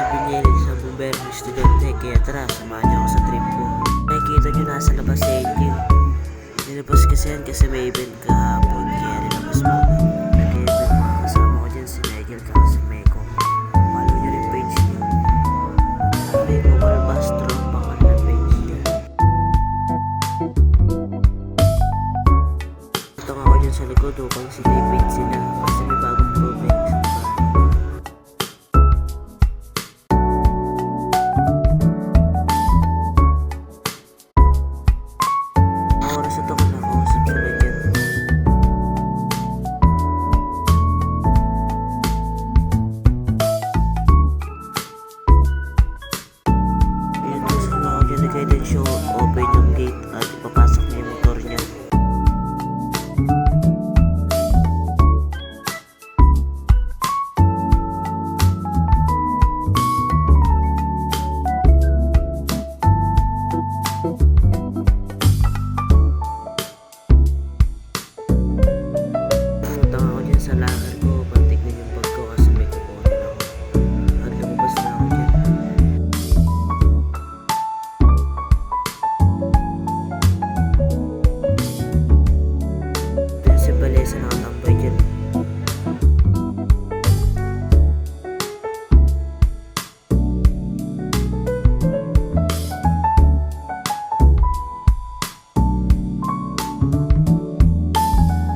si Pinelli sa bumbero ng estudyante, kaya tara, samahan niyo ako sa trip ko. Nakikita niyo nasa labas si Angel. Nilabas kasi yan kasi may event kahapon, kaya nilabas mo. Nag-event mga kasama ko dyan, si Nigel kaya si Meko. Follow niyo rin page niyo. Meko Balbastro, pangal na page niya. Ito nga ako dyan sa likod upang si David sila kasi may bagong project. Guided show, open yung gate at ipapasok niya yung motor niya. Punta ako dyan sa lakar ko, patignan yung bag ko kasi may kukunin ako. At lumabas na ako dyan. Balesa nakatambay dyan.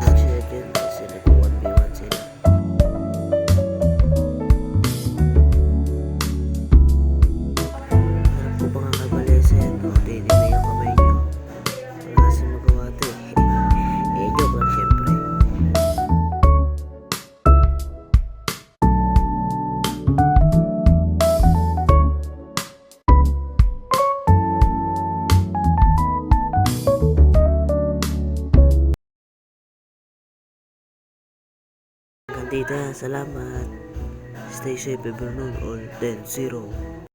Sila dyan kasi nag-1v1 sila. Harap ko pa nga kay Balesa yan. Tinimay yung kamay nyo. Wala kasi magawa ito eh. Joke lang syempre. Kandida, salamat. Stay safe everyone, all 10-0.